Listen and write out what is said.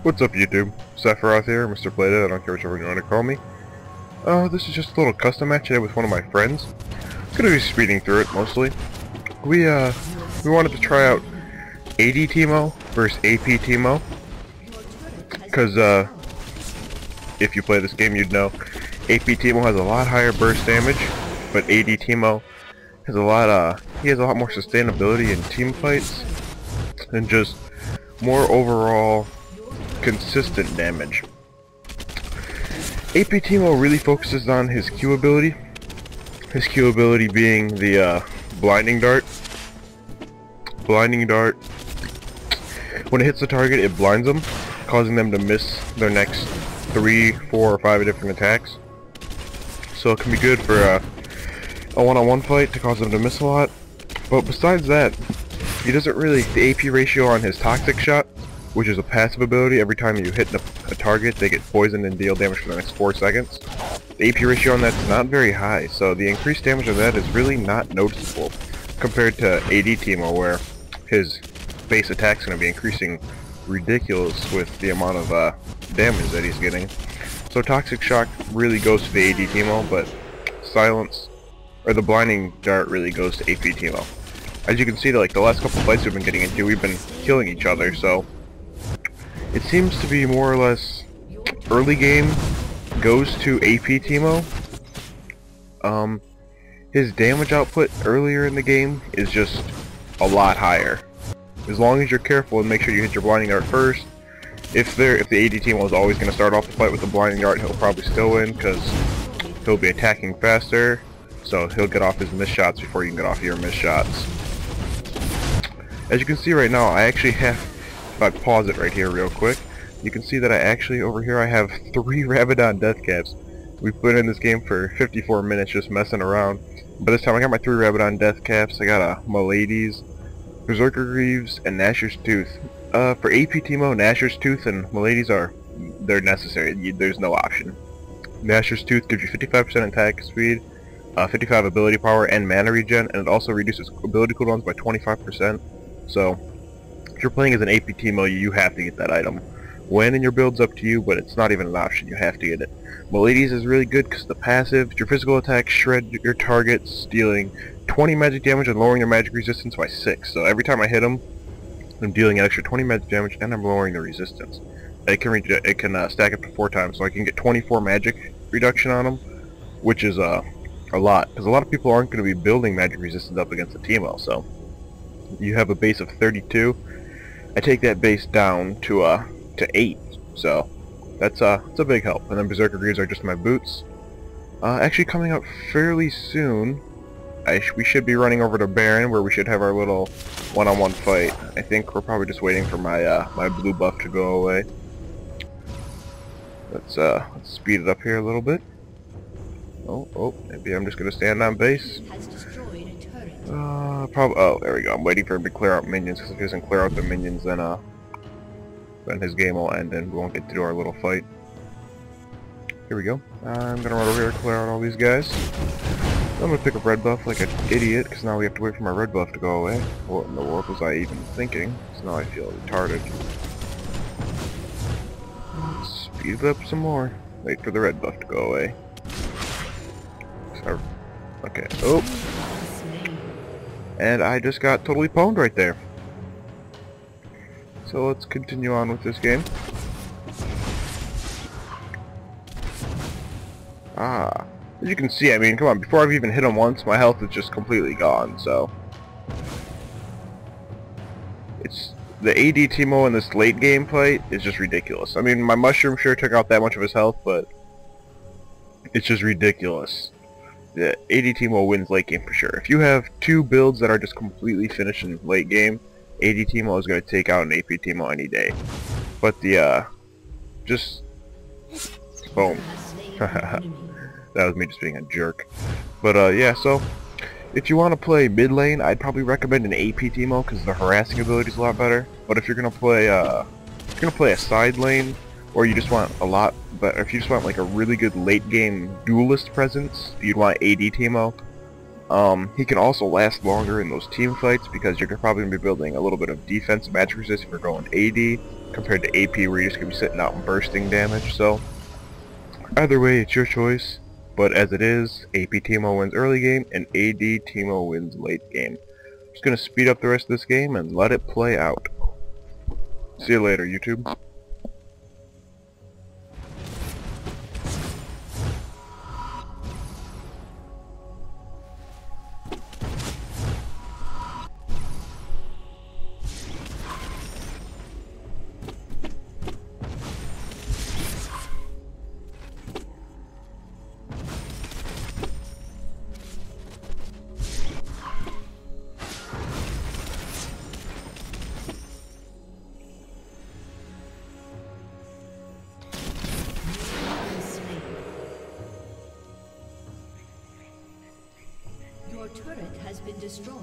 What's up YouTube? Sephiroth here, Mr. Playdead, I don't care whichever you want to call me. This is just a little custom match I had with one of my friends. Gonna be speeding through it mostly. We wanted to try out AD Teemo versus AP Teemo. Cause if you play this game you'd know AP Teemo has a lot higher burst damage, but AD Teemo has a lot more sustainability in team fights and just more overall consistent damage. AP Teemo really focuses on his Q ability. His Q ability being the blinding dart. Blinding dart. When it hits the target, it blinds them, causing them to miss their next 3, 4, or 5 different attacks. So it can be good for a one-on-one fight to cause them to miss a lot. But besides that, he doesn't really. The AP ratio on his toxic shot, which is a passive ability, every time you hit a target they get poisoned and deal damage for the next 4 seconds. The AP ratio on that's not very high, so the increased damage of that is really not noticeable compared to AD Teemo, where his base attack's going to be increasing ridiculous with the amount of damage that he's getting. So Toxic Shock really goes to the AD Teemo, but Silence, or the Blinding Dart, really goes to AP Teemo. As you can see, like the last couple fights we've been getting into, we've been killing each other, so it seems to be more or less early game goes to AP Teemo. His damage output earlier in the game is just a lot higher. As long as you're careful and make sure you hit your blinding dart first. If the AD Teemo is always going to start off the fight with the blinding dart, he'll probably still win because he'll be attacking faster. So he'll get off his missed shots before you can get off your missed shots. As you can see right now, I actually have, if I pause it right here real quick, you can see that I actually, over here, I have 3 Rabadon death caps. We've been in this game for 54 minutes just messing around. But this time I got my 3 Rabadon death caps. I got a Milady's, Berserker Greaves, and Nashor's Tooth. For AP Teemo, Nashor's Tooth and Milady's they're necessary. There's no option. Nashor's Tooth gives you 55% attack speed, 55 ability power, and mana regen, and it also reduces ability cooldowns by 25%. So, if you're playing as an AP Teemo, you have to get that item. When in your build's up to you, but it's not even an option, you have to get it. Milady's is really good because the passive, your physical attack shred your targets, dealing 20 magic damage and lowering their magic resistance by 6. So every time I hit them, I'm dealing an extra 20 magic damage and I'm lowering the resistance. It can stack up to 4 times, so I can get 24 magic reduction on them, which is a lot, because a lot of people aren't going to be building magic resistance up against the Teemo. So you have a base of 32. I take that base down to 8, so it's a big help. And then Berserker Greaves are just my boots. Actually coming up fairly soon, we should be running over to Baron, where we should have our little one-on-one fight. I think we're probably just waiting for my my blue buff to go away. Let's speed it up here a little bit. Oh, maybe I'm just gonna stand on base. Oh, there we go. I'm waiting for him to clear out minions, because if he doesn't clear out the minions, then his game will end and we won't get to do our little fight. Here we go. I'm gonna run over here and clear out all these guys. I'm gonna pick up red buff like an idiot, because now we have to wait for my red buff to go away. What in the world was I even thinking? So now I feel retarded. Speed it up some more. Wait for the red buff to go away. So, okay. Oh! And I just got totally pwned right there. So let's continue on with this game. As you can see, I mean, come on, before I've even hit him once, my health is just completely gone, so it's the AD Teemo in this late game fight is just ridiculous. I mean, my mushroom sure took out that much of his health, but it's just ridiculous. The AD Teemo wins late game for sure. If you have 2 builds that are just completely finished in late game, AD Teemo is going to take out an AP Teemo any day. But just boom. That was me just being a jerk. But yeah, so if you want to play mid lane, I'd probably recommend an AP Teemo because the harassing ability is a lot better. But if you're gonna play a side lane, or you just want a lot, but if you just want like a really good late game duelist presence, you'd want AD Teemo. He can also last longer in those team fights because you're probably going to be building a little bit of defense and magic resist if you're going AD. compared to AP where you're just going to be sitting out and bursting damage. So either way, it's your choice. But as it is, AP Teemo wins early game and AD Teemo wins late game. Just going to speed up the rest of this game and let it play out. See you later, YouTube. Your turret has been destroyed.